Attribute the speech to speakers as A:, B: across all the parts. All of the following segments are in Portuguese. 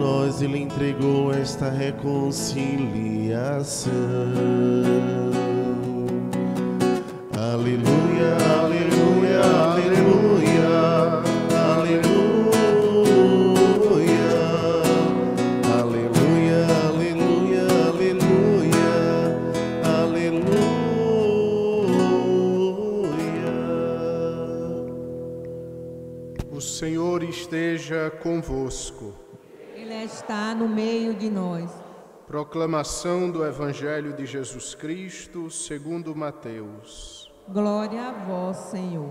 A: nós Ele entregou esta reconciliação. Aleluia, aleluia, aleluia, aleluia, aleluia, aleluia, aleluia, aleluia.
B: O Senhor esteja convosco.
C: Ele está no meio de nós.
B: Proclamação do Evangelho de Jesus Cristo segundo Mateus.
C: Glória a vós, Senhor.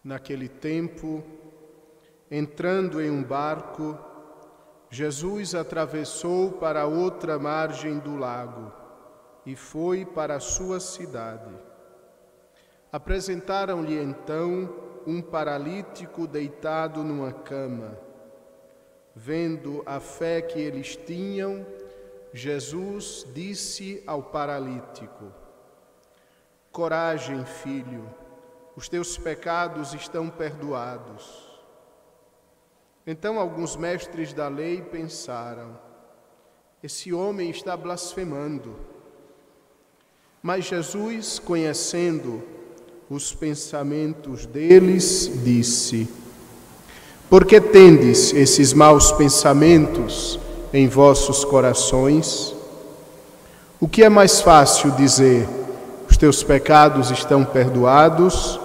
B: Naquele tempo, entrando em um barco, Jesus atravessou para a outra margem do lago e foi para a sua cidade. Apresentaram-lhe então um paralítico deitado numa cama. Vendo a fé que eles tinham, Jesus disse ao paralítico: coragem, filho, os teus pecados estão perdoados. Então alguns mestres da lei pensaram: esse homem está blasfemando. Mas Jesus, conhecendo os pensamentos deles, disse: por que tendes esses maus pensamentos em vossos corações? O que é mais fácil dizer: os teus pecados estão perdoados,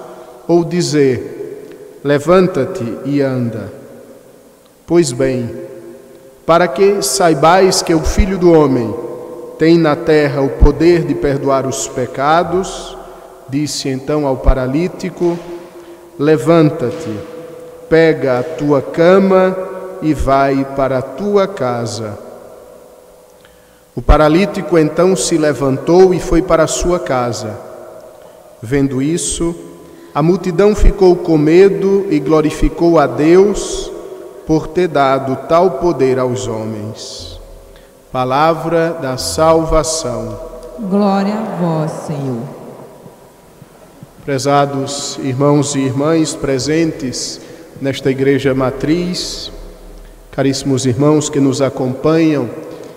B: ou dizer: levanta-te e anda? Pois bem, para que saibais que o Filho do Homem tem na terra o poder de perdoar os pecados, disse então ao paralítico: levanta-te, pega a tua cama e vai para a tua casa. O paralítico então se levantou e foi para a sua casa. Vendo isso, a multidão ficou com medo e glorificou a Deus por ter dado tal poder aos homens. Palavra da salvação.
C: Glória a vós, Senhor.
B: Prezados irmãos e irmãs presentes nesta igreja matriz, caríssimos irmãos que nos acompanham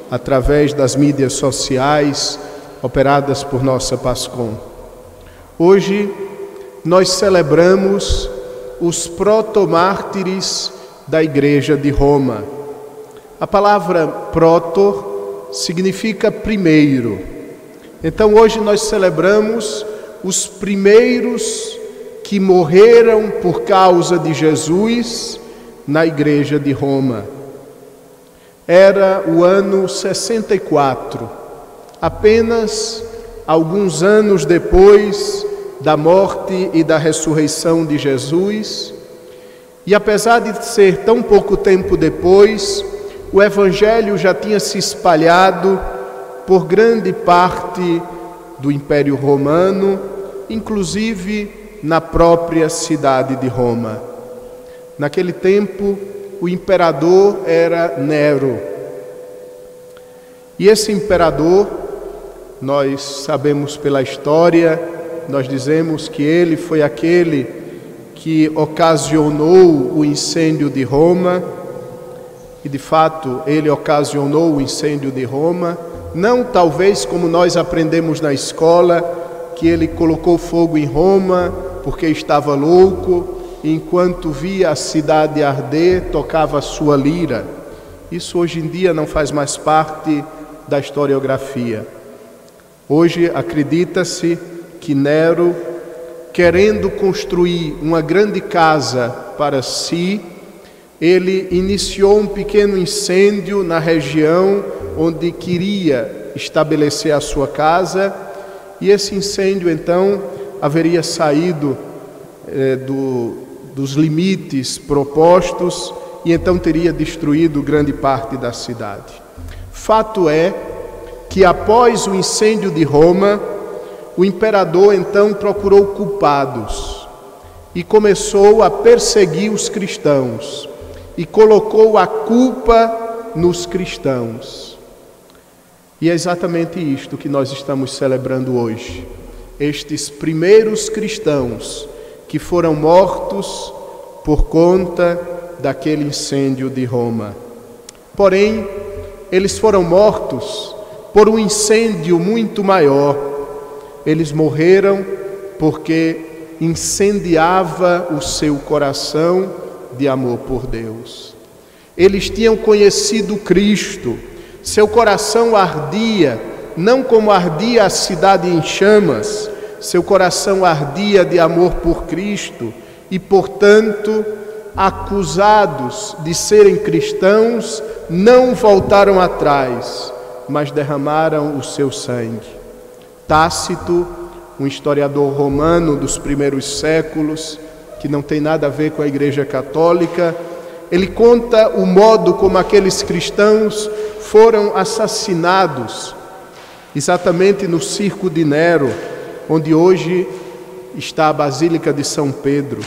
B: através das mídias sociais operadas por nossa Pascom. Hoje nós celebramos os protomártires da Igreja de Roma. A palavra proto significa primeiro. Então hoje nós celebramos os primeiros que morreram por causa de Jesus na Igreja de Roma. Era o ano 64, apenas alguns anos depois da morte e da ressurreição de Jesus, e apesar de ser tão pouco tempo depois, o Evangelho já tinha se espalhado por grande parte do Império Romano, inclusive na própria cidade de Roma. Naquele tempo, o imperador era Nero. E esse imperador, nós sabemos pela história, nós dizemos que ele foi aquele que ocasionou o incêndio de Roma, e de fato ele ocasionou o incêndio de Roma, não talvez como nós aprendemos na escola, que ele colocou fogo em Roma porque estava louco, e enquanto via a cidade arder, tocava a sua lira. Isso hoje em dia não faz mais parte da historiografia. Hoje acredita-se que Nero, querendo construir uma grande casa para si, ele iniciou um pequeno incêndio na região onde queria estabelecer a sua casa, e esse incêndio então haveria saído dos limites propostos e então teria destruído grande parte da cidade. Fato é que após o incêndio de Roma, o imperador então procurou culpados e começou a perseguir os cristãos e colocou a culpa nos cristãos. E é exatamente isto que nós estamos celebrando hoje. Estes primeiros cristãos que foram mortos por conta daquele incêndio de Roma. Porém, eles foram mortos por um incêndio muito maior. Eles morreram porque incendiava o seu coração de amor por Deus. Eles tinham conhecido Cristo, seu coração ardia, não como ardia a cidade em chamas, seu coração ardia de amor por Cristo e, portanto, acusados de serem cristãos, não voltaram atrás, mas derramaram o seu sangue. Tácito, um historiador romano dos primeiros séculos, que não tem nada a ver com a Igreja Católica, ele conta o modo como aqueles cristãos foram assassinados, exatamente no circo de Nero, onde hoje está a Basílica de São Pedro.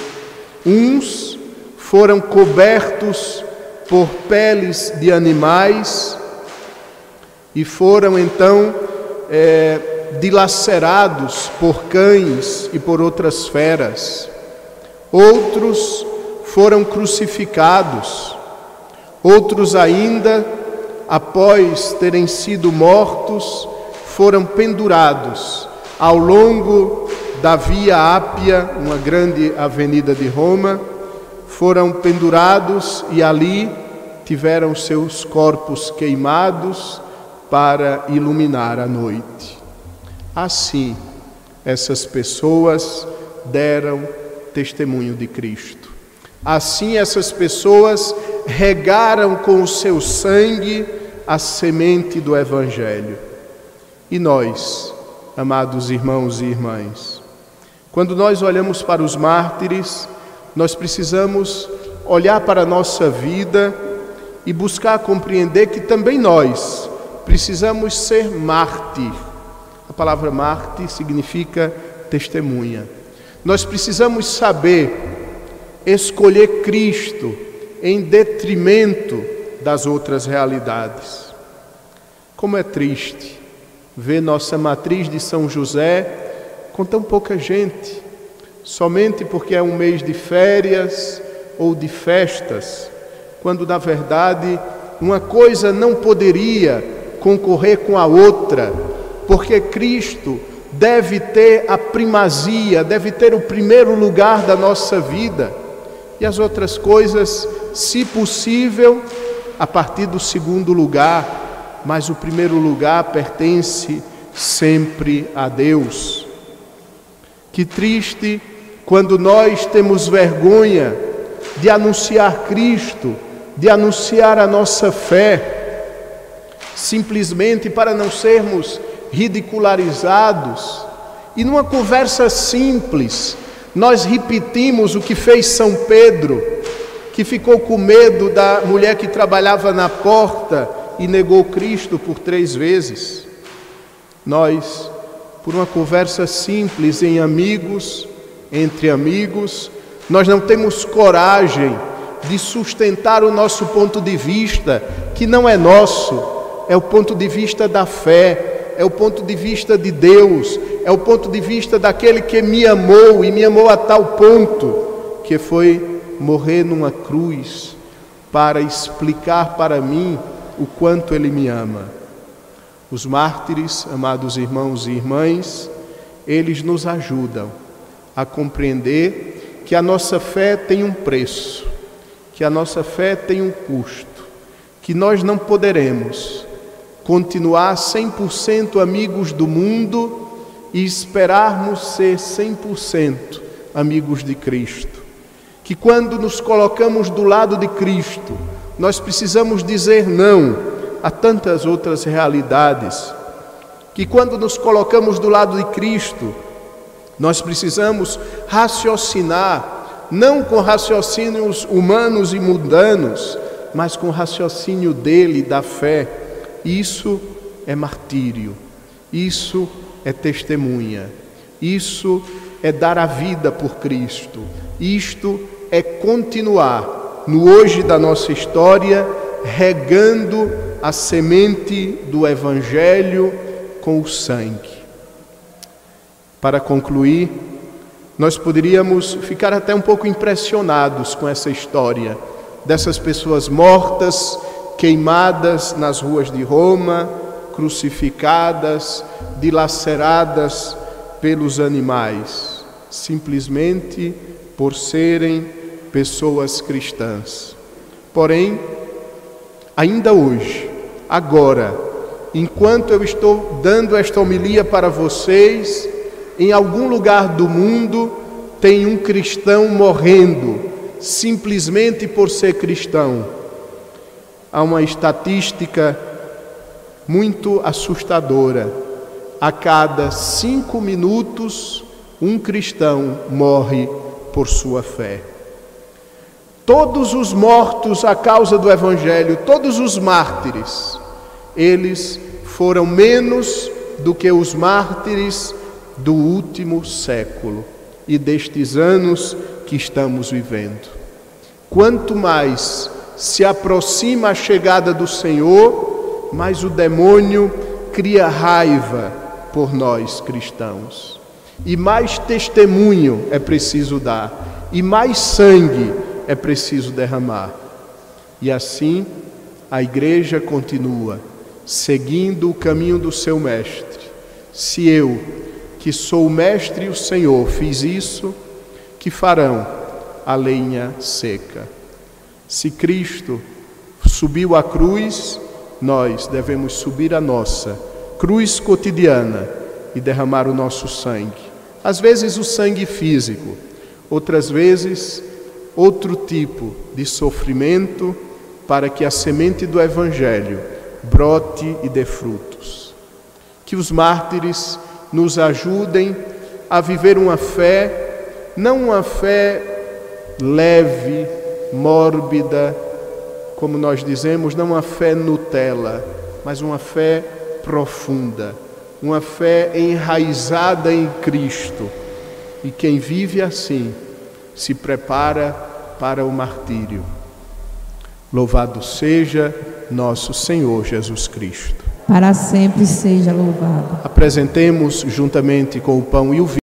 B: Uns foram cobertos por peles de animais e foram então dilacerados por cães e por outras feras. Outros foram crucificados. Outros ainda, após terem sido mortos, foram pendurados ao longo da Via Ápia, uma grande avenida de Roma. Foram pendurados e ali tiveram seus corpos queimados para iluminar a noite. Assim, essas pessoas deram testemunho de Cristo. Assim, essas pessoas regaram com o seu sangue a semente do Evangelho. E nós, amados irmãos e irmãs, quando nós olhamos para os mártires, nós precisamos olhar para a nossa vida e buscar compreender que também nós precisamos ser mártir. A palavra mártir significa testemunha. Nós precisamos saber escolher Cristo em detrimento das outras realidades. Como é triste ver nossa matriz de São José com tão pouca gente, somente porque é um mês de férias ou de festas, quando na verdade uma coisa não poderia concorrer com a outra, porque Cristo deve ter a primazia, deve ter o primeiro lugar da nossa vida, e as outras coisas, se possível, a partir do segundo lugar, mas o primeiro lugar pertence sempre a Deus. Que triste quando nós temos vergonha de anunciar Cristo, de anunciar a nossa fé, simplesmente para não sermos ridicularizados. E numa conversa simples, nós repetimos o que fez São Pedro, que ficou com medo da mulher que trabalhava na porta e negou Cristo por 3 vezes. Nós, por uma conversa simples entre amigos, nós não temos coragem de sustentar o nosso ponto de vista, que não é nosso, é o ponto de vista da fé, é o ponto de vista de Deus, é o ponto de vista daquele que me amou e me amou a tal ponto que foi morrer numa cruz para explicar para mim o quanto Ele me ama. Os mártires, amados irmãos e irmãs, eles nos ajudam a compreender que a nossa fé tem um preço, que a nossa fé tem um custo, que nós não poderemos continuar 100% amigos do mundo e esperarmos ser 100% amigos de Cristo. Que quando nos colocamos do lado de Cristo, nós precisamos dizer não a tantas outras realidades. Que quando nos colocamos do lado de Cristo, nós precisamos raciocinar, não com raciocínios humanos e mundanos, mas com raciocínio dele, da fé. Isso é martírio, isso é testemunha, isso é dar a vida por Cristo, isto é continuar no hoje da nossa história, regando a semente do Evangelho com o sangue. Para concluir, nós poderíamos ficar até um pouco impressionados com essa história, dessas pessoas mortas, queimadas nas ruas de Roma, crucificadas, dilaceradas pelos animais, simplesmente por serem pessoas cristãs. Porém, ainda hoje, agora, enquanto eu estou dando esta homilia para vocês, em algum lugar do mundo tem um cristão morrendo, simplesmente por ser cristão. Há uma estatística muito assustadora. A cada 5 minutos, um cristão morre por sua fé. Todos os mortos à causa do Evangelho, todos os mártires, eles foram menos do que os mártires do último século e destes anos que estamos vivendo. Quanto mais se aproxima a chegada do Senhor, mais o demônio cria raiva por nós cristãos. E mais testemunho é preciso dar, e mais sangue é preciso derramar. E assim a igreja continua seguindo o caminho do seu mestre. Se eu, que sou o mestre e o Senhor, fiz isso, que farão a lenha seca? Se Cristo subiu à cruz, nós devemos subir a nossa cruz cotidiana e derramar o nosso sangue. Às vezes o sangue físico, outras vezes outro tipo de sofrimento, para que a semente do Evangelho brote e dê frutos. Que os mártires nos ajudem a viver uma fé, não uma fé leve, mórbida, como nós dizemos, não uma fé Nutella, mas uma fé profunda, uma fé enraizada em Cristo. E quem vive assim se prepara para o martírio. Louvado seja nosso Senhor Jesus Cristo.
C: Para sempre seja louvado.
B: Apresentemos juntamente com o pão e o vinho